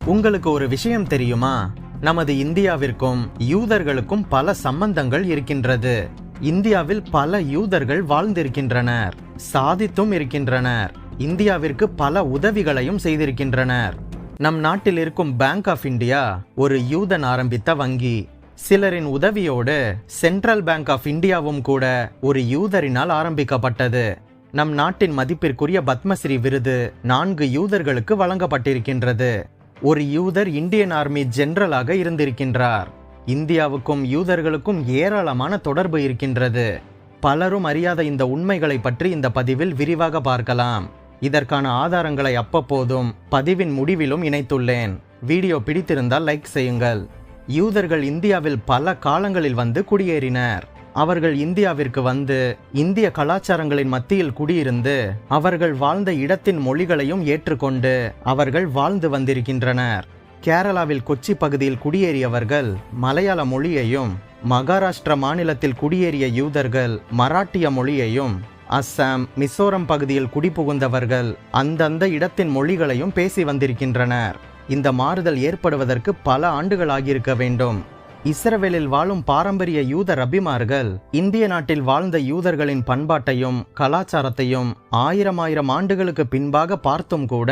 உங்களுக்கு ஒரு விஷயம் தெரியுமா? நமது இந்தியாவிற்கும் யூதர்களுக்கும் பல சம்பந்தங்கள் இருக்கின்றது. இந்தியாவில் பல யூதர்கள் வாழ்ந்திருக்கின்றனர், சாதித்தும் இருக்கின்றனர். இந்தியாவிற்கு பல உதவிகளையும் செய்திருக்கின்றனர். நம் நாட்டில் இருக்கும் பேங்க் ஆஃப் இந்தியா ஒரு யூதன் ஆரம்பித்த வங்கி. சிலரின் உதவியோடு சென்ட்ரல் பேங்க் ஆஃப் இந்தியாவும் கூட ஒரு யூதரினால் ஆரம்பிக்கப்பட்டது. நம் நாட்டின் மதிப்பிற்குரிய பத்மஸ்ரீ விருது 4 யூதர்களுக்கு வழங்கப்பட்டிருக்கின்றது. ஒரு யூதர் இந்தியன் ஆர்மி ஜெனரலாக இருந்திருக்கின்றார். இந்தியாவுக்கும் யூதர்களுக்கும் ஏராளமான தொடர்பு இருக்கின்றது. பலரும் அறியாத இந்த உண்மைகளை பற்றி இந்த பதிவில் விரிவாக பார்க்கலாம். இதற்கான ஆதாரங்களை அப்பப்போதும் பதிவின் முடிவிலும் இணைத்துள்ளேன். வீடியோ பிடித்திருந்தால் லைக் செய்யுங்கள். யூதர்கள் இந்தியாவில் பல காலங்களில் வந்து குடியேறினர். அவர்கள் இந்தியாவிற்கு வந்து இந்திய கலாச்சாரங்களின் மத்தியில் குடியிருந்து அவர்கள் வாழ்ந்த இடத்தின் மொழிகளையும் ஏற்றுக்கொண்டு அவர்கள் வாழ்ந்து வந்திருக்கின்றனர். கேரளாவில் கொச்சி பகுதியில் குடியேறியவர்கள் மலையாள மொழியையும், மகாராஷ்டிரா மாநிலத்தில் குடியேறிய யூதர்கள் மராட்டிய மொழியையும், அஸ்ஸாம், மிசோரம் பகுதியில் குடிபுகுந்தவர்கள் அந்தந்த இடத்தின் மொழிகளையும் பேசி வந்திருக்கின்றனர். இந்த மாறுதல் ஏற்படுவதற்கு பல ஆண்டுகள் ஆகியிருக்க வேண்டும். இஸ்ரவேலில் வாழும் பாரம்பரிய யூத ரபிமார்கள் இந்திய நாட்டில் வாழ்ந்த யூதர்களின் பண்பாட்டையும் கலாச்சாரத்தையும் ஆயிரம் ஆண்டுகளுக்கு பின்பாக பார்த்தும் கூட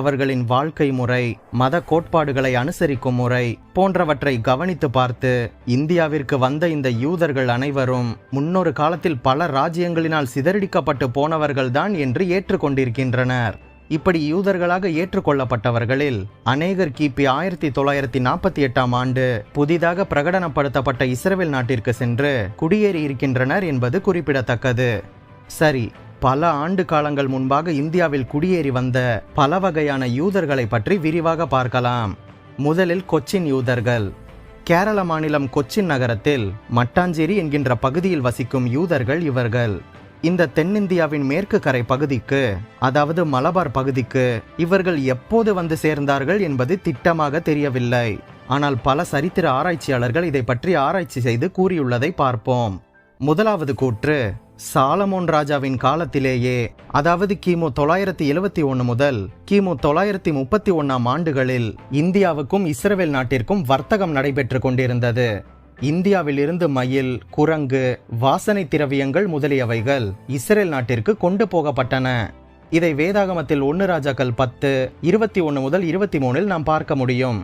அவர்களின் வாழ்க்கை முறை, மத கோட்பாடுகளை அனுசரிக்கும் முறை போன்றவற்றை கவனித்து பார்த்து இந்தியாவிற்கு வந்த இந்த யூதர்கள் அனைவரும் முன்னொரு காலத்தில் பல ராஜ்யங்களினால் சிதறடிக்கப்பட்டு போனவர்கள்தான் என்று ஏற்றுக்கொண்டிருக்கின்றனர். இப்படி யூதர்களாக ஏற்றுக்கொள்ளப்பட்டவர்களில் அநேகர் கிபி 1948 ஆண்டு புதிதாக பிரகடனப்படுத்தப்பட்ட இஸ்ரவேல் நாட்டிற்கு சென்று குடியேறி இருக்கின்றனர் என்பது குறிப்பிடத்தக்கது. சரி, பல ஆண்டு காலங்கள் முன்பாக இந்தியாவில் குடியேறி வந்த பல வகையான யூதர்களை பற்றி விரிவாக பார்க்கலாம். முதலில் கொச்சின் யூதர்கள். கேரள மாநிலம் கொச்சின் நகரத்தில் மட்டாஞ்சேரி என்கின்ற பகுதியில் வசிக்கும் யூதர்கள் இவர்கள். இந்த தென்னிந்தியாவின் மேற்கு கரை பகுதிக்கு, அதாவது மலபார் பகுதிக்கு இவர்கள் எப்போது வந்து சேர்ந்தார்கள் என்பது திட்டமாக தெரியவில்லை. ஆனால் பல சரித்திர ஆராய்ச்சியாளர்கள் இதை பற்றி ஆராய்ச்சி செய்து கூறியுள்ளதை பார்ப்போம். முதலாவது கூற்று, சாலமோன் ராஜாவின் காலத்திலேயே, அதாவது கிமு 971 முதல் கிமு 931 ஆண்டுகளில் இந்தியாவுக்கும் இஸ்ரவேல் நாட்டிற்கும் வர்த்தகம் நடைபெற்று கொண்டிருந்தது. இந்தியாவில் இருந்து மயில், குரங்கு, வாசனை திரவியங்கள் முதலியவைகள் இஸ்ரேல் நாட்டிற்கு கொண்டு போகப்பட்டன. இதை வேதாகமத்தில் 1 ராஜாக்கள் 10:21 முதல் 23 நாம் பார்க்க முடியும்.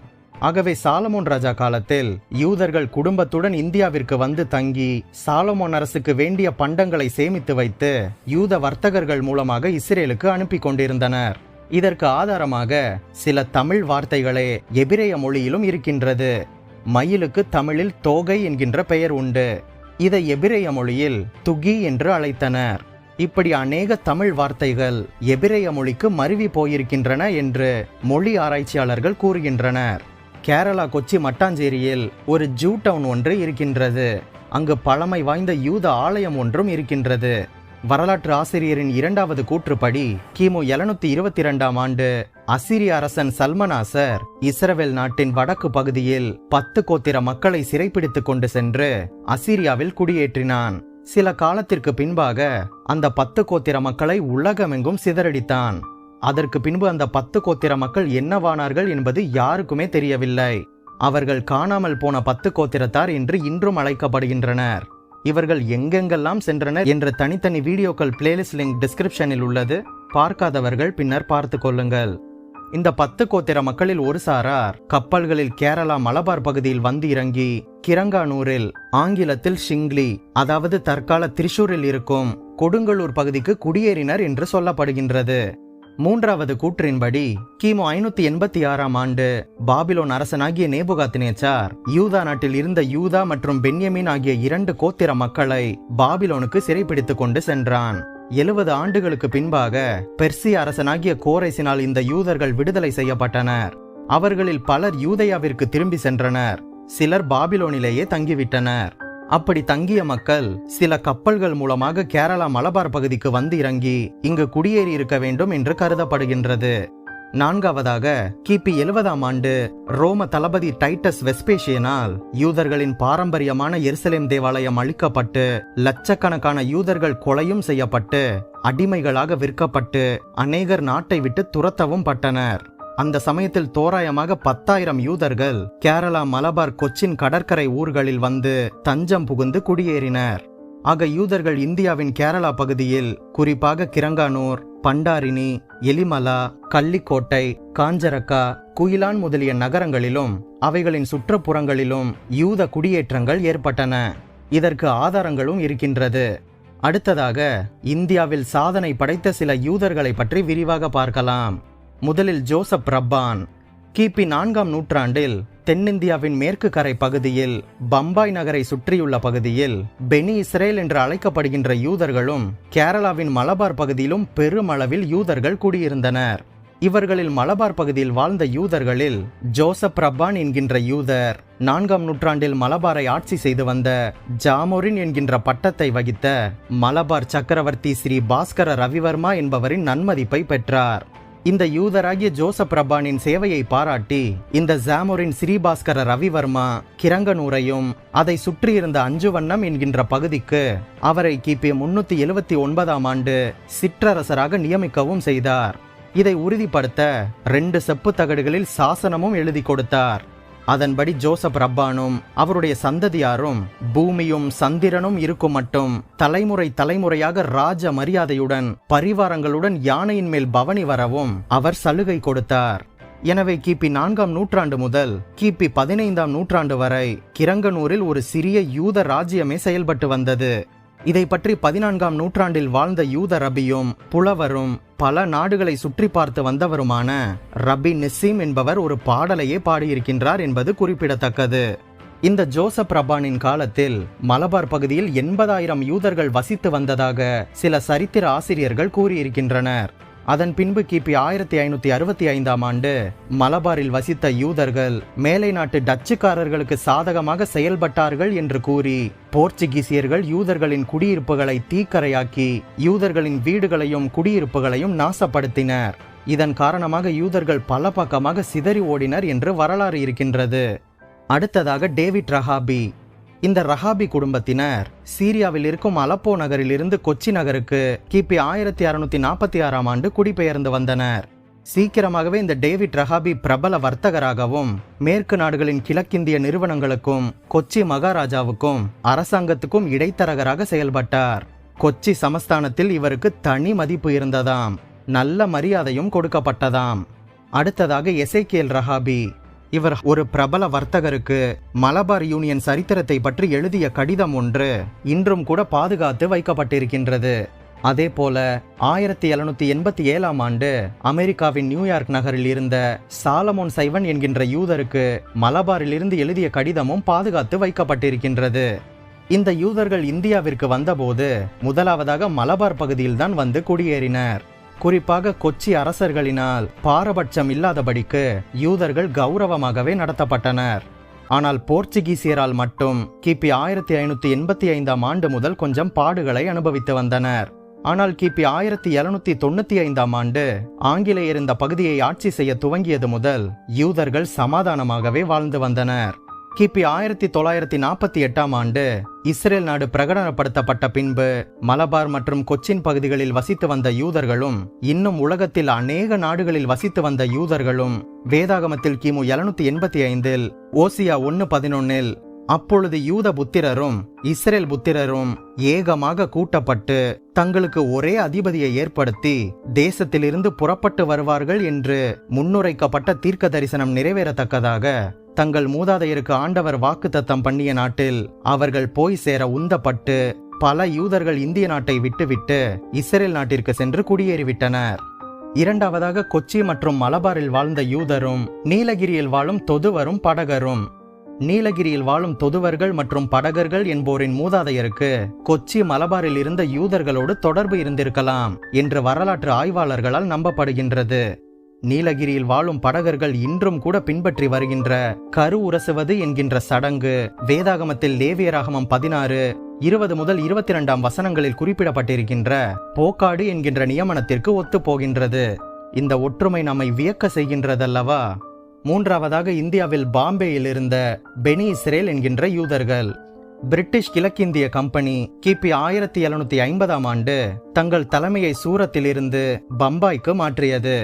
ஆகவே சாலமோன் ராஜா காலத்தில் யூதர்கள் குடும்பத்துடன் இந்தியாவிற்கு வந்து தங்கி சாலமோன் அரசுக்கு வேண்டிய பண்டங்களை சேமித்து வைத்து யூத வர்த்தகர்கள் மூலமாக இஸ்ரேலுக்கு அனுப்பி கொண்டிருந்தனர். இதற்கு ஆதாரமாக சில தமிழ் வார்த்தைகளே எபிரேய மொழியிலும் இருக்கின்றது. மயிலுக்கு தமிழில் தோகை என்கின்ற பெயர் உண்டு. இதை எபிரேய மொழியில் துகி என்று அழைத்தனர். இப்படி அநேக தமிழ் வார்த்தைகள் எபிரேய மொழிக்கு மருவி போயிருக்கின்றன என்று மொழி ஆராய்ச்சியாளர்கள் கூறுகின்றனர். கேரளா கொச்சி மட்டாஞ்சேரியில் ஒரு ஜூ டவுன் ஒன்று இருக்கின்றது. அங்கு பழமை வாய்ந்த யூத ஆலயம் ஒன்றும் இருக்கின்றது. வரலாற்று ஆசிரியரின் 2வது கூற்றுப்படி கிமு 722 ஆண்டு அசிரிய அரசன் சல்மனாசர் இஸ்ரவேல் நாட்டின் வடக்கு பகுதியில் 10 கோத்திர மக்களை சிறைப்பிடித்துக் கொண்டு சென்று அசிரியாவில் குடியேற்றினான். சில காலத்திற்கு பின்பாக அந்த 10 கோத்திர மக்களை உலகமெங்கும் சிதறடித்தான். அதற்கு பின்பு அந்த 10 கோத்திர மக்கள் என்னவானார்கள் என்பது யாருக்குமே தெரியவில்லை. அவர்கள் காணாமல் போன 10 கோத்திரத்தார் என்று இன்றும் அழைக்கப்படுகின்றனர். இவர்கள் எங்கெங்கெல்லாம் சென்றனர் என்ற தனித்தனி வீடியோக்கள் பிளேலிஸ்ட் லிங்க் டிஸ்கிரிப்ஷனில் உள்ளது. பார்க்காதவர்கள் பின்னர் பார்த்து கொள்ளுங்கள். இந்த 10 கோத்திர மக்களில் ஒரு சாரார் கப்பல்களில் கேரளா மலபார் பகுதியில் வந்து இறங்கி கிரங்கானூரில், ஆங்கிலத்தில் ஷிங்லி, அதாவது தற்கால திரிசூரில் இருக்கும் கொடுங்கலூர் பகுதிக்கு குடியேறினர் என்று சொல்லப்படுகின்றது. 3வது கூற்றின்படி கிமு 586 ஆண்டு பாபிலோன் அரசனாகிய நேபுகாத்நேச்சார் யூதா நாட்டில் இருந்த யூதா மற்றும் பென்யமீன் ஆகிய 2 கோத்திர மக்களை பாபிலோனுக்கு சிறைப்பிடித்துக் கொண்டு சென்றான். 70 ஆண்டுகளுக்கு பின்பாக பெர்சிய அரசனாகிய கோரேசினால் இந்த யூதர்கள் விடுதலை செய்யப்பட்டனர். அவர்களில் பலர் யூதேயாவிற்கு திரும்பி சென்றனர். சிலர் பாபிலோனிலேயே தங்கிவிட்டனர். அப்படி தங்கிய மக்கள் சில கப்பல்கள் மூலமாக கேரளா மலபார் பகுதிக்கு வந்து இறங்கி இங்கு குடியேறி இருக்க வேண்டும் என்று கருதப்படுகின்றது. 4வதாக கிபி 70 ஆண்டு ரோம தளபதி டைட்டஸ் வெஸ்பேசியனால் யூதர்களின் பாரம்பரியமான எருசலேம் தேவாலயம் அழிக்கப்பட்டு லட்சக்கணக்கான யூதர்கள் கொலையும் செய்யப்பட்டு அடிமைகளாக விற்கப்பட்டு அநேகர் நாட்டை விட்டு துரத்தவும் பட்டனர். அந்த சமயத்தில் தோராயமாக 10,000 யூதர்கள் கேரளா, மலபார், கொச்சின் கடற்கரை ஊர்களில் வந்து தஞ்சம் புகுந்து குடியேறினர். ஆக யூதர்கள் இந்தியாவின் கேரளா பகுதியில், குறிப்பாக கிரங்கானூர், பண்டாரினி, எலிமலா, கள்ளிக்கோட்டை, காஞ்சரக்கா, குயிலான் முதலிய நகரங்களிலும் அவைகளின் சுற்றுப்புறங்களிலும் யூத குடியேற்றங்கள் ஏற்பட்டன. இதற்கு ஆதாரங்களும் இருக்கின்றது. அடுத்ததாக இந்தியாவில் சாதனை படைத்த சில யூதர்களை பற்றி விரிவாக பார்க்கலாம். முதலில் ஜோசப் ரப்பான். கிபி 4ஆம் நூற்றாண்டில் தென்னிந்தியாவின் மேற்கு கரை பகுதியில், பம்பாய் நகரை சுற்றியுள்ள பகுதியில் பெனி இஸ்ரேல் என்று அழைக்கப்படுகின்ற யூதர்களும், கேரளாவின் மலபார் பகுதியிலும் பெருமளவில் யூதர்கள் குடியிருந்தனர். இவர்களில் மலபார் பகுதியில் வாழ்ந்த யூதர்களில் ஜோசப் ரப்பான் என்கின்ற யூதர் 4ஆம் நூற்றாண்டில் மலபாரை ஆட்சி செய்து வந்த ஜாமோரின் என்கின்ற பட்டத்தை வகித்த மலபார் சக்கரவர்த்தி ஸ்ரீ பாஸ்கர ரவிவர்மா என்பவரின் நன்மதிப்பை பெற்றார். இந்த யூதராகிய ஜோசப் ரப்பானின் சேவையை பாராட்டி இந்த ஜாமோரின் ஸ்ரீபாஸ்கர ரவிவர்மா கிரங்கனூரையும் அதை சுற்றியிருந்த அஞ்சுவண்ணம் என்கின்ற பகுதிக்கு அவரை கிபி 379ஆம் ஆண்டு சிற்றரசராக நியமிக்கவும் செய்தார். இதை உறுதிப்படுத்த 2 செப்பு தகடுகளில் சாசனமும் எழுதி கொடுத்தார். அதன்படி ஜோசப் ரப்பானும் அவருடைய சந்ததியாரும் பூமியும் சந்திரனும் இருக்கும் மட்டும் தலைமுறை தலைமுறையாக ராஜ மரியாதையுடன் பரிவாரங்களுடன் யானையின் மேல் பவனி வரவும் அவர் சலுகை கொடுத்தார். எனவே கிபி 4ஆம் நூற்றாண்டு முதல் கிபி 15ஆம் நூற்றாண்டு வரை கிரங்கனூரில் ஒரு சிறிய யூத ராஜ்யமே செயல்பட்டு வந்தது. இதை பற்றி 14ஆம் நூற்றாண்டில் வாழ்ந்த யூத ரபியும் புலவரும் பல நாடுகளை சுற்றி பார்த்து வந்தவருமான ரபி நிசீம் என்பவர் ஒரு பாடலையே பாடியிருக்கின்றார் என்பது குறிப்பிடத்தக்கது. இந்த ஜோசப் ரப்பானின் காலத்தில் மலபார் பகுதியில் 80,000 யூதர்கள் வசித்து வந்ததாக சில சரித்திர ஆசிரியர்கள் கூறியிருக்கின்றனர். அதன் பின்பு கிபி 1565ஆம் ஆண்டு மலபாரில் வசித்த யூதர்கள் மேலை நாட்டு டச்சுக்காரர்களுக்கு சாதகமாக செயல்பட்டார்கள் என்று கூறி போர்ச்சுகீசியர்கள் யூதர்களின் குடியிருப்புகளை தீக்கரையாக்கி யூதர்களின் வீடுகளையும் குடியிருப்புகளையும் நாசப்படுத்தினர். இதன் காரணமாக யூதர்கள் பல பக்கமாக சிதறி ஓடினர் என்று வரலாறு இருக்கின்றது. அடுத்ததாக டேவிட் ரஹாபி. இந்த ரஹாபி குடும்பத்தினர் சீரியாவில் இருக்கும் அலப்போ நகரிலிருந்து கொச்சி நகருக்கு கிபி 1646ஆம் ஆண்டு குடிபெயர்ந்து வந்தனர். சீக்கிரமாகவே இந்த டேவிட் ரஹாபி பிரபல வர்த்தகராகவும் மேற்கு நாடுகளின் கிழக்கிந்திய நிறுவனங்களுக்கும் கொச்சி மகாராஜாவுக்கும் அரசாங்கத்துக்கும் இடைத்தரகராக செயல்பட்டார். கொச்சி சமஸ்தானத்தில் இவருக்கு தனி மதிப்பு இருந்ததாம். நல்ல மரியாதையும் கொடுக்கப்பட்டதாம். அடுத்ததாக எசேக்கியேல் ரஹாபி. இவர் ஒரு பிரபல வர்த்தகருக்கு மலபார் யூனியன் சரித்திரத்தை பற்றி எழுதிய கடிதம் ஒன்று இன்றும் கூட பாதுகாத்து வைக்கப்பட்டிருக்கின்றது. அதே போல 1787ஆம் ஆண்டு அமெரிக்காவின் நியூயார்க் நகரில் இருந்த சாலமோன் சைவன் என்கின்ற யூதருக்கு மலபாரில் இருந்து எழுதிய கடிதமும் பாதுகாத்து வைக்கப்பட்டிருக்கின்றது. இந்த யூதர்கள் இந்தியாவிற்கு வந்தபோது முதலாவதாக மலபார் பகுதியில்தான் வந்து குடியேறினர். குறிப்பாக கொச்சி அரசர்களினால் பாரபட்சம் இல்லாதபடிக்கு யூதர்கள் கௌரவமாகவே நடத்தப்பட்டனர். ஆனால் போர்ச்சுகீசியரால் மட்டும் கிபி 1585ஆம் ஆண்டு முதல் கொஞ்சம் பாடுகளை அனுபவித்து வந்தனர். ஆனால் கிபி 1795ஆம் ஆண்டு ஆங்கிலேயர் இந்த பகுதியை ஆட்சி செய்ய துவங்கியது முதல் யூதர்கள் சமாதானமாகவே வாழ்ந்து வந்தனர். கிபி 1948ஆம் ஆண்டு இஸ்ரேல் நாடு பிரகடனப்படுத்தப்பட்ட பின்பு மலபார் மற்றும் கொச்சின் பகுதிகளில் வசித்து வந்த யூதர்களும் இன்னும் உலகத்தில் அநேக நாடுகளில் வசித்து வந்த யூதர்களும் வேதாகமத்தில் கிமு 785இல் ஓசியா 1:11 அப்பொழுது யூத புத்திரரும் இஸ்ரேல் புத்திரரும் ஏகமாக கூட்டப்பட்டு தங்களுக்கு ஒரே அதிபதியை ஏற்படுத்தி தேசத்திலிருந்து புறப்பட்டு வருவார்கள் என்று முன்னுரைக்கப்பட்ட தீர்க்க தரிசனம் நிறைவேறத்தக்கதாக தங்கள் மூதாதையருக்கு ஆண்டவர் வாக்குத்தத்தம் பண்ணிய நாட்டில் அவர்கள் போய் சேர உந்தப்பட்டு பல யூதர்கள் இந்திய நாட்டை விட்டுவிட்டு இஸ்ரேல் நாட்டிற்கு சென்று குடியேறிவிட்டனர். இரண்டாவதாக கொச்சி மற்றும் மலபாரில் வாழ்ந்த யூதரும் நீலகிரியில் வாழும் தொதுவரும் படகரும். நீலகிரியில் வாழும் தொதுவர்கள் மற்றும் படகர்கள் என்போரின் மூதாதையருக்கு கொச்சி மலபாரில் இருந்த யூதர்களோடு தொடர்பு இருந்திருக்கலாம் என்று வரலாற்று ஆய்வாளர்களால் நம்பப்படுகின்றது. நீலகிரியில் வாழும் படகர்கள் இன்றும் கூட பின்பற்றி வருகின்ற கரு உரசுவது என்கின்ற சடங்கு வேதாகமத்தில் லேவியராகமம் 16:20 முதல் 22ஆம் வசனங்களில் குறிப்பிடப்பட்டிருக்கின்ற போக்காடு என்கின்ற நியமனத்திற்கு ஒத்து போகின்றது. இந்த ஒற்றுமை நம்மை வியக்க செய்கின்றதல்லவா? மூன்றாவதாக இந்தியாவில் பாம்பேயில் இருந்த பெனி இஸ்ரேல் என்கின்ற யூதர்கள். பிரிட்டிஷ் கிழக்கிந்திய கம்பெனி கிபி 1750ஆம் ஆண்டு தங்கள் தலைமையை சூரத்திலிருந்து பம்பாய்க்கு மாற்றியது.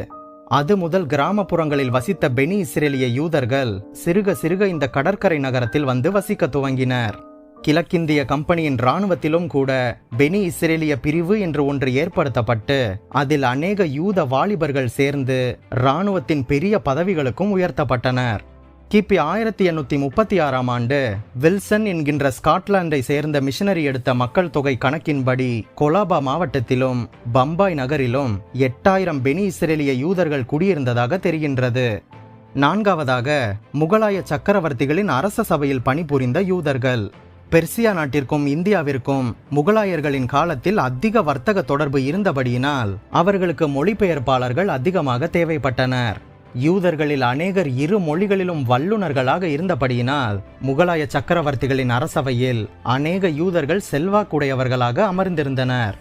அது முதல் கிராமப்புறங்களில் வசித்த பெனி இஸ்ரேலிய யூதர்கள் சிறுக சிறுக இந்த கடற்கரை நகரத்தில் வந்து வசிக்க துவங்கினர். கிழக்கிந்திய கம்பெனியின் இராணுவத்திலும் கூட பெனி இஸ்ரேலிய பிரிவு என்று ஒன்று ஏற்படுத்தப்பட்டு அதில் அநேக யூத வாலிபர்கள் சேர்ந்து இராணுவத்தின் பெரிய பதவிகளுக்கும் உயர்த்தப்பட்டனர். கிபி 1836ஆம் ஆண்டு வில்சன் என்கின்ற ஸ்காட்லாண்டை சேர்ந்த மிஷனரி எடுத்த மக்கள் தொகை கணக்கின்படி கொலாபா மாவட்டத்திலும் பம்பாய் நகரிலும் 8000 பெனி இஸ்ரேலிய யூதர்கள் குடியிருந்ததாக தெரிகின்றது. நான்காவதாக முகலாய சக்கரவர்த்திகளின் அரச சபையில் பணிபுரிந்த யூதர்கள். பெர்சியா நாட்டிற்கும் இந்தியாவிற்கும் முகலாயர்களின் காலத்தில் அதிக வர்த்தக தொடர்பு இருந்தபடியினால் அவர்களுக்கு மொழிபெயர்ப்பாளர்கள் அதிகமாக தேவைப்பட்டனர். யூதர்களில் அநேகர் இரு மொழிகளிலும் வல்லுநர்களாக இருந்தபடியினால் முகலாய சக்கரவர்த்திகளின் அரசவையில் அநேக யூதர்கள் செல்வாக்குடையவர்களாக அமர்ந்திருந்தனர்.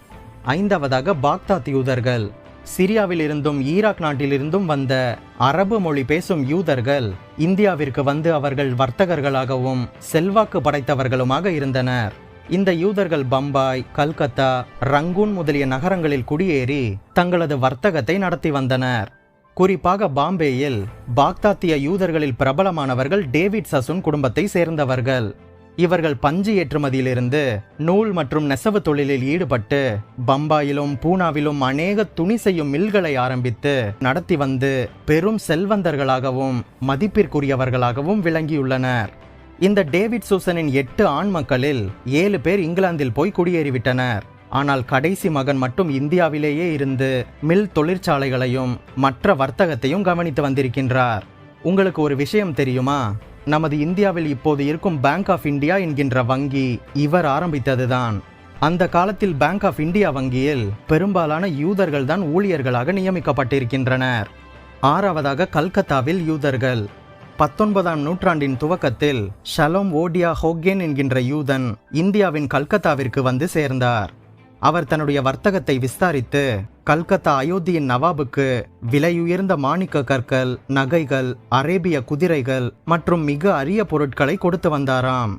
ஐந்தாவதாக பாக்தாத் யூதர்கள். சிரியாவில் இருந்தும் ஈராக் நாட்டிலிருந்தும் வந்த அரபு மொழி பேசும் யூதர்கள் இந்தியாவிற்கு வந்து அவர்கள் வர்த்தகர்களாகவும் செல்வாக்கு படைத்தவர்களுமாக இருந்தனர். இந்த யூதர்கள் பம்பாய், கல்கத்தா, ரங்கூன் முதலிய நகரங்களில் குடியேறி தங்களது வர்த்தகத்தை நடத்தி வந்தனர். குறிப்பாக பாம்பேயில் பாக்தாத்திய யூதர்களில் பிரபலமானவர்கள் டேவிட் சசுன் குடும்பத்தை சேர்ந்தவர்கள். இவர்கள் பஞ்சு ஏற்றுமதியிலிருந்து நூல் மற்றும் நெசவு தொழிலில் ஈடுபட்டு பம்பாயிலும் பூனாவிலும் அநேக துணி செய்யும் மில்களை ஆரம்பித்து நடத்தி வந்து பெரும் செல்வந்தர்களாகவும் மதிப்பிற்குரியவர்களாகவும் விளங்கியுள்ளனர். இந்த டேவிட் சூசனின் 8 ஆண் மக்களில் 7 பேர் இங்கிலாந்தில் போய் குடியேறிவிட்டனர். ஆனால் கடைசி மகன் மட்டும் இந்தியாவிலேயே இருந்து மில் தொழிற்சாலைகளையும் மற்ற வர்த்தகத்தையும் கவனித்து வந்திருக்கின்றார். உங்களுக்கு ஒரு விஷயம் தெரியுமா? நமது இந்தியாவில் இப்போது இருக்கும் பேங்க் ஆஃப் இந்தியா என்கின்ற வங்கி இவர் ஆரம்பித்ததுதான். அந்த காலத்தில் பேங்க் ஆஃப் இந்தியா வங்கியில் பெரும்பாலான யூதர்கள் தான் ஊழியர்களாக நியமிக்கப்பட்டிருக்கின்றனர். ஆறாவதாக கல்கத்தாவில் யூதர்கள். 19ஆம் நூற்றாண்டின் துவக்கத்தில் ஷலோம் ஓடியா ஹோகேன் என்கின்ற யூதன் இந்தியாவின் கல்கத்தாவிற்கு வந்து சேர்ந்தார். அவர் தன்னுடைய வர்த்தகத்தை விஸ்தாரித்து கல்கத்தா அயோத்தியின் நவாபுக்கு விலையுயர்ந்த மாணிக்க கற்கள், நகைகள், அரேபிய குதிரைகள் மற்றும் மிக அரிய பொருட்களை கொடுத்து வந்தாராம்.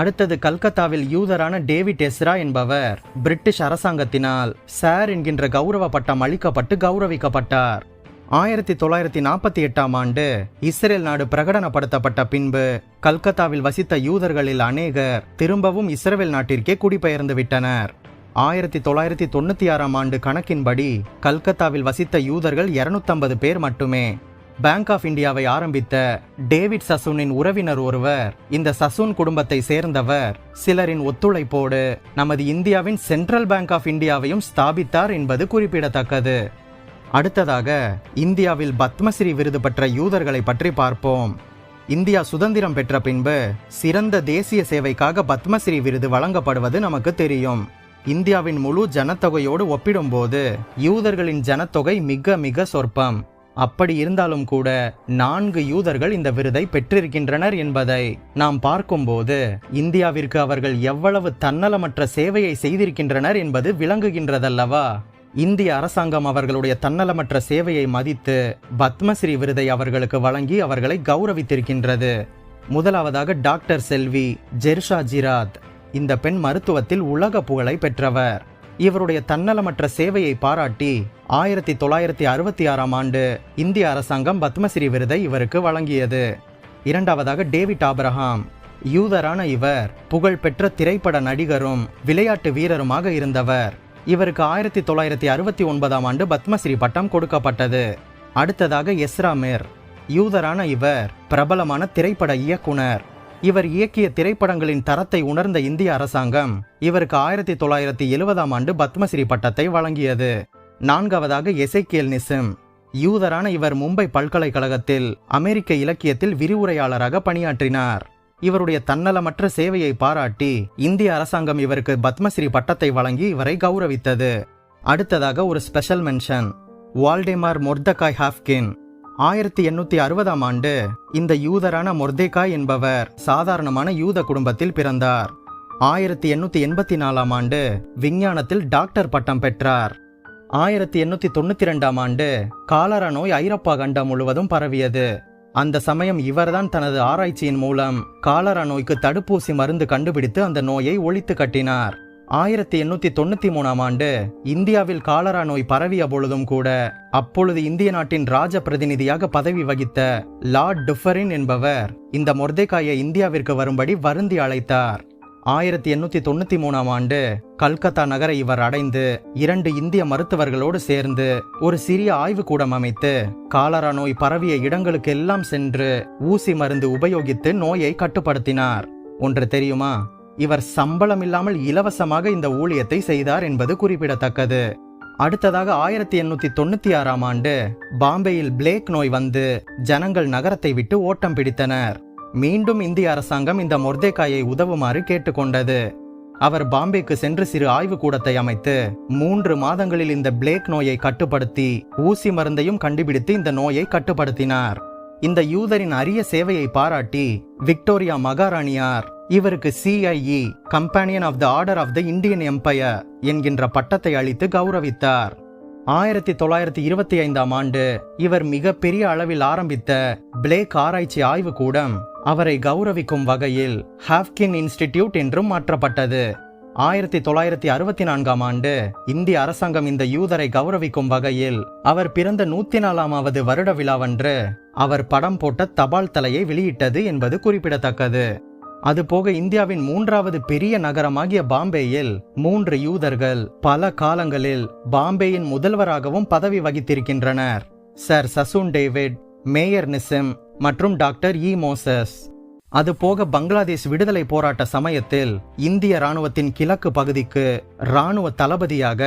அடுத்தது கல்கத்தாவில் யூதரான டேவிட் எஸ்ரா என்பவர் பிரிட்டிஷ் அரசாங்கத்தினால் சார் என்கின்ற கௌரவ பட்டம் அளிக்கப்பட்டு கௌரவிக்கப்பட்டார். 1948ஆம் ஆண்டு இஸ்ரேல் நாடு பிரகடனப்படுத்தப்பட்ட பின்பு கல்கத்தாவில் வசித்த யூதர்களில் அநேகர் திரும்பவும் இஸ்ரேல் நாட்டிற்கே குடிபெயர்ந்து விட்டனர். 1996ஆம் ஆண்டு கணக்கின்படி கல்கத்தாவில் வசித்த யூதர்கள் 250 பேர் மட்டுமே. பேங்க் ஆஃப் இந்தியாவை ஆரம்பித்த டேவிட் சசுனின் உறவினர் ஒருவர் இந்த சசுன் குடும்பத்தை சேர்ந்தவர் சிலரின் ஒத்துழைப்போடு நமது இந்தியாவின் சென்ட்ரல் பேங்க் ஆஃப் இந்தியாவையும் ஸ்தாபித்தார் என்பது குறிப்பிடத்தக்கது. அடுத்ததாக இந்தியாவில் பத்மஸ்ரீ விருது பெற்ற யூதர்களை பற்றி பார்ப்போம். இந்தியா சுதந்திரம் பெற்ற பின்பு சிறந்த தேசிய சேவைக்காக பத்மஸ்ரீ விருது வழங்கப்படுவது நமக்கு தெரியும். இந்தியாவின் முழு ஜனத்தொகையோடு ஒப்பிடும்போது யூதர்களின் ஜனத்தொகை மிக மிக சொற்பம். அப்படி இருந்தாலும் கூட 4 யூதர்கள் இந்த விருதை பெற்றிருக்கின்றனர் என்பதை நாம் பார்க்கும்போது இந்தியாவிற்கு அவர்கள் எவ்வளவு தன்னலமற்ற சேவையை செய்திருக்கின்றனர் என்பது விளங்குகின்றதல்லவா? இந்திய அரசாங்கம் அவர்களுடைய தன்னலமற்ற சேவையை மதித்து பத்மஸ்ரீ விருதை அவர்களுக்கு வழங்கி அவர்களை கௌரவித்திருக்கின்றது. முதலாவதாக டாக்டர் செல்வி ஜெர்ஷா ஜிராத். இந்த பெண் மருத்துவத்தில் உலக புகழை பெற்றவர். இவருடைய தன்னலமற்ற சேவையை பாராட்டி 1966ஆம் ஆண்டு இந்திய அரசாங்கம் பத்மஸ்ரீ விருதை இவருக்கு வழங்கியது. இரண்டாவதாக டேவிட் ஆபிரகாம். யூதரான இவர் புகழ்பெற்ற திரைப்பட நடிகரும் விளையாட்டு வீரருமாக இருந்தவர். இவருக்கு 1969ஆம் ஆண்டு பத்மஸ்ரீ பட்டம் கொடுக்கப்பட்டது. அடுத்ததாக எஸ்ரா மிர். யூதரான இவர் பிரபலமான திரைப்பட இயக்குனர். இவர் இயக்கிய திரைப்படங்களின் தரத்தை உணர்ந்த இந்திய அரசாங்கம் இவருக்கு 1970ஆம் ஆண்டு பத்மஸ்ரீ பட்டத்தை வழங்கியது. நான்காவதாக எசேக்கியல் நிசிம். யூதரான இவர் மும்பை பல்கலைக்கழகத்தில் அமெரிக்க இலக்கியத்தில் விரிவுரையாளராக பணியாற்றினார். இவருடைய தன்னலமற்ற சேவையை பாராட்டி இந்திய அரசாங்கம் இவருக்கு பத்மஸ்ரீ பட்டத்தை வழங்கி இவரை கௌரவித்தது. அடுத்ததாக ஒரு ஸ்பெஷல் மென்ஷன், வால்டேமார் மொர்தகாய் ஹாஃப்கின். 1860ஆம் ஆண்டு இந்த யூதரான மொர்தேகாய் என்பவர் சாதாரணமான யூத குடும்பத்தில் பிறந்தார். 1884ஆம் ஆண்டு விஞ்ஞானத்தில் டாக்டர் பட்டம் பெற்றார். 1892ஆம் ஆண்டு காலரா நோய் ஐரோப்பா கண்டம் முழுவதும் பரவியது. அந்த சமயம் இவர்தான் தனது ஆராய்ச்சியின் மூலம் காலரா நோய்க்கு தடுப்பூசி மருந்து கண்டுபிடித்து அந்த நோயை ஒழித்து கட்டினார். 1893 இந்தியாவில் காலரா நோய் பரவிய பொழுதும் கூட அப்பொழுது இந்திய நாட்டின் ராஜ பிரதிநிதியாக பதவி வகித்த லார்ட் டுஃபரின் என்பவர் இந்த மொர்தெகாயை இந்தியாவிற்கு வரும்படி வருந்தி அழைத்தார். 1893 கல்கத்தா நகரை இவர் அடைந்து 2 இந்திய மருத்துவர்களோடு சேர்ந்து ஒரு சிறிய ஆய்வுக்கூடம் அமைத்து காலரா நோய் பரவிய இடங்களுக்கெல்லாம் சென்று ஊசி மருந்து உபயோகித்து நோயை கட்டுப்படுத்தினார். ஒன்று தெரியுமா, இவர் சம்பளம் இல்லாமல் இலவசமாக இந்த ஊழியத்தை செய்தார் என்பது குறிப்பிடத்தக்கது. அடுத்ததாக 1896 பாம்பேயில் பிளேக் நோய் வந்து ஜனங்கள் நகரத்தை விட்டு ஓட்டம் பிடித்தனர். மீண்டும் இந்திய அரசாங்கம் இந்த மொர்தெகாயை உதவுமாறு கேட்டுக்கொண்டது. அவர் பாம்பேக்கு சென்று சிறு ஆய்வுக்கூடத்தை அமைத்து 3 மாதங்களில் இந்த பிளேக் நோயை கட்டுப்படுத்தி ஊசி மருந்தையும் கண்டுபிடித்து இந்த நோயை கட்டுப்படுத்தினார். இந்த யூதரின் அரிய சேவையை பாராட்டி விக்டோரியா மகாராணியார் இவருக்கு CIE companion of the order of the Indian empire என்கின்ற பட்டத்தை அளித்து கௌரவித்தார். 1925 இவர் மிக பெரிய அளவில் ஆரம்பித்த பிளேக் ஆராய்ச்சி ஆய்வு கூடம் அவரை கௌரவிக்கும் வகையில் ஹாப்கின் இன்ஸ்டிடியூட் என்றும் மாற்றப்பட்டது. 1964 இந்திய அரசாங்கம் இந்த யூதரை கௌரவிக்கும் வகையில் அவர் பிறந்த 104வது வருட விழாவன்று அவர் படம் போட்ட தபால் தலையை வெளியிட்டது என்பது குறிப்பிடத்தக்கது. அதுபோக இந்தியாவின் 3வது பெரிய நகரமாகிய பாம்பேயில் 3 யூதர்கள் பல காலங்களில் பாம்பேயின் முதல்வராகவும் பதவி வகித்திருக்கின்றனர். Sir Sassoon David, mayor Nissim மற்றும் டாக்டர் மோசஸ். அதுபோக பங்களாதேஷ் விடுதலை போராட்ட சமயத்தில் இந்திய ராணுவத்தின் கிழக்கு பகுதிக்கு ராணுவ தளபதியாக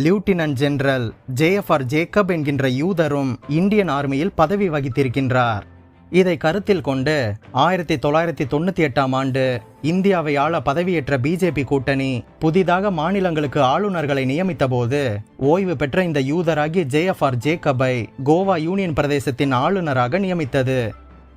லியூட்டினன்ட் ஜெனரல் JFR ஜேக்கப் என்கின்ற யூதரும் இந்தியன் ஆர்மியில் பதவி வகித்திருக்கின்றார். இதை கருத்தில் கொண்டு 1998 இந்தியாவை ஆள பதவியேற்ற BJP கூட்டணி புதிதாக மாநிலங்களுக்கு ஆளுநர்களை நியமித்த போது ஓய்வு பெற்ற இந்த யூதராகிய JFR ஜேக்கபை கோவா யூனியன் பிரதேசத்தின் ஆளுநராக நியமித்தது.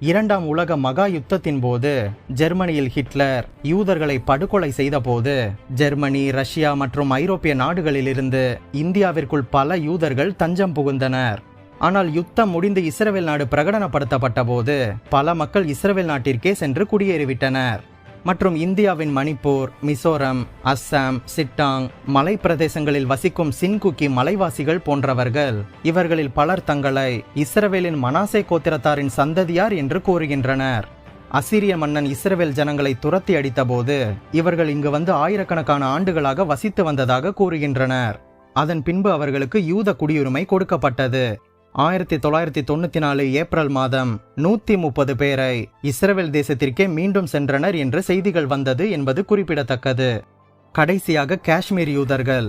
2ஆம் உலக மகா யுத்தத்தின் போது ஜெர்மனியில் ஹிட்லர் யூதர்களை படுகொலை செய்த போது ஜெர்மனி, ரஷ்யா மற்றும் ஐரோப்பிய நாடுகளிலிருந்து இந்தியாவிற்குள் பல யூதர்கள் தஞ்சம் புகுந்தனர். ஆனால் யுத்தம் முடிந்து இஸ்ரேல் நாடு பிரகடனப்படுத்தப்பட்ட போது பல மக்கள் இஸ்ரேல் நாட்டிற்கே சென்று குடியேறிவிட்டனர். மற்றும் இந்தியாவின் மணிப்பூர், மிசோரம், அஸ்ஸாம், சிட்டாங் மலை பிரதேசங்களில் வசிக்கும் சின்குக்கி மலைவாசிகள் போன்றவர்கள் இவர்களில் பலர் தங்களை இஸ்ரவேலின் மனாசே கோத்திரத்தாரின் சந்ததியார் என்று கூறுகின்றனர். அசிரிய மன்னன் இஸ்ரவேல் ஜனங்களை துரத்தி அடித்த போது இவர்கள் இங்கு வந்து ஆயிரக்கணக்கான ஆண்டுகளாக வசித்து வந்ததாக கூறுகின்றனர். அதன் பின்பு அவர்களுக்கு யூத குடியுரிமை கொடுக்கப்பட்டது. 1994 ஏப்ரல் மாதம் 130 பேரை இஸ்ரவேல் தேசத்திற்கே மீண்டும் சென்றனர் என்று செய்திகள் வந்தது என்பது குறிப்பிடத்தக்கது. கடைசியாக காஷ்மீர் யூதர்கள்.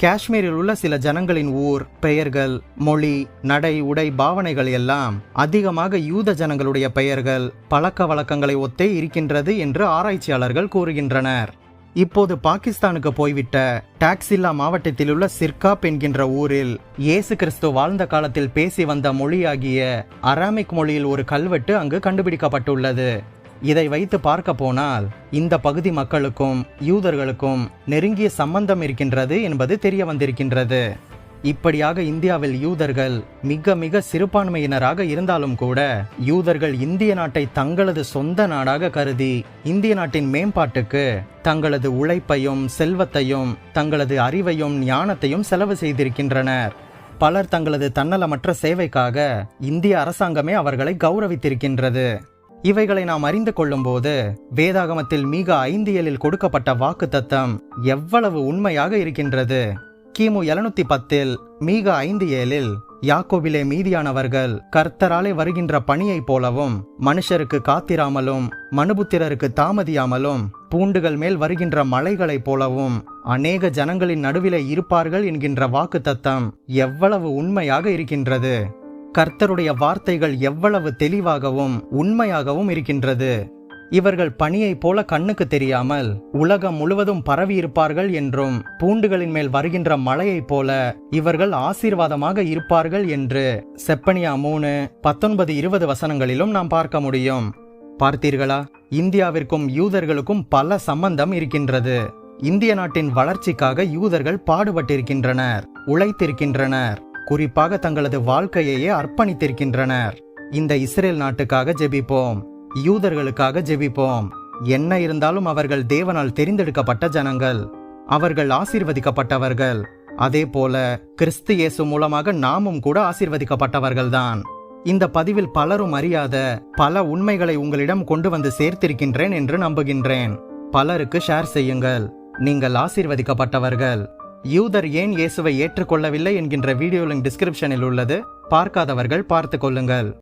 காஷ்மீரில் உள்ள சில ஜனங்களின் ஊர், பெயர்கள், மொழி, நடை, உடை, பாவனைகள் எல்லாம் அதிகமாக யூத ஜனங்களுடைய பெயர்கள், பழக்க வழக்கங்களை ஒத்தே இருக்கின்றது என்று ஆராய்ச்சியாளர்கள் கூறுகின்றனர். இப்போது பாகிஸ்தானுக்கு போய்விட்ட டாக்ஸில்லா மாவட்டத்தில் உள்ள சிர்காப் என்கின்ற ஊரில் இயேசு கிறிஸ்து வாழ்ந்த காலத்தில் பேசி வந்த மொழியாகிய அராமிக் மொழியில் ஒரு கல்வெட்டு அங்கு கண்டுபிடிக்கப்பட்டுள்ளது. இதை வைத்து பார்க்க போனால் இந்த பகுதி மக்களுக்கும் யூதர்களுக்கும் நெருங்கிய சம்பந்தம் இருக்கின்றது என்பது தெரிய வந்திருக்கின்றது. இப்படியாக இந்தியாவில் யூதர்கள் மிக மிக சிறுபான்மையினராக இருந்தாலும் கூட யூதர்கள் இந்திய நாட்டை தங்களது சொந்த நாடாக கருதி இந்திய நாட்டின் மேம்பாட்டுக்கு தங்களது உழைப்பையும் செல்வத்தையும் தங்களது அறிவையும் ஞானத்தையும் செலவு செய்திருக்கின்றனர். பலர் தங்களது தன்னலமற்ற சேவைக்காக இந்திய அரசாங்கமே அவர்களை கௌரவித்திருக்கின்றது. இவைகளை நாம் அறிந்து கொள்ளும் போது வேதாகமத்தில் மீக 5:7 கொடுக்கப்பட்ட வாக்குத்தத்தம் எவ்வளவு உண்மையாக இருக்கின்றது. கிமு 710 மீக 5:7 யாக்கோபிலே மீதியானவர்கள் கர்த்தராலே வருகின்ற பணியைப் போலவும் மனுஷருக்கு காத்திராமலும் மனுபுத்திரருக்கு தாமதியாமலும் பூண்டுகள் மேல் வருகின்ற மலைகளைப் போலவும் அநேக ஜனங்களின் நடுவிலே இருப்பார்கள் என்கின்ற வாக்குத்தத்தம் எவ்வளவு உண்மையாக இருக்கின்றது. கர்த்தருடைய வார்த்தைகள் எவ்வளவு தெளிவாகவும் உண்மையாகவும் இருக்கின்றது. இவர்கள் பணியைப் போல கண்ணுக்கு தெரியாமல் உலகம் முழுவதும் பரவி இருப்பார்கள் என்றும் பூண்டுகளின் மேல் வருகின்ற மழையைப் போல இவர்கள் ஆசீர்வாதமாக இருப்பார்கள் என்று செப்பனியா 3:19-20 வசனங்களிலும் நாம் பார்க்க முடியும். பார்த்தீர்களா? இந்தியாவிற்கும் யூதர்களுக்கும் பல சம்பந்தம் இருக்கின்றது. இந்திய நாட்டின் வளர்ச்சிக்காக யூதர்கள் பாடுபட்டிருக்கின்றனர், உழைத்திருக்கின்றனர், குறிப்பாக தங்களது வாழ்க்கையையே அர்ப்பணித்திருக்கின்றனர். இந்த இஸ்ரேல் நாட்டுக்காக ஜெபிப்போம், யூதர்களுக்காக ஜெபிப்போம். என்ன இருந்தாலும் அவர்கள் தேவனால் தெரிந்தெடுக்கப்பட்ட ஜனங்கள். அவர்கள் ஆசீர்வதிக்கப்பட்டவர்கள். அதே போல கிறிஸ்து இயேசு மூலமாக நாமும் கூட ஆசீர்வதிக்கப்பட்டவர்கள்தான். இந்த பதிவில் பலரும் அறியாத பல உண்மைகளை உங்களிடம் கொண்டு வந்து சேர்த்திருக்கின்றேன் என்று நம்புகின்றேன். பலருக்கு ஷேர் செய்யுங்கள். நீங்கள் ஆசீர்வதிக்கப்பட்டவர்கள். யூதர் ஏன் இயேசுவை ஏற்றுக்கொள்ளவில்லை என்கின்ற வீடியோ லிங்க் டிஸ்கிரிப்ஷனில் உள்ளது. பார்க்காதவர்கள் பார்த்து கொள்ளுங்கள்.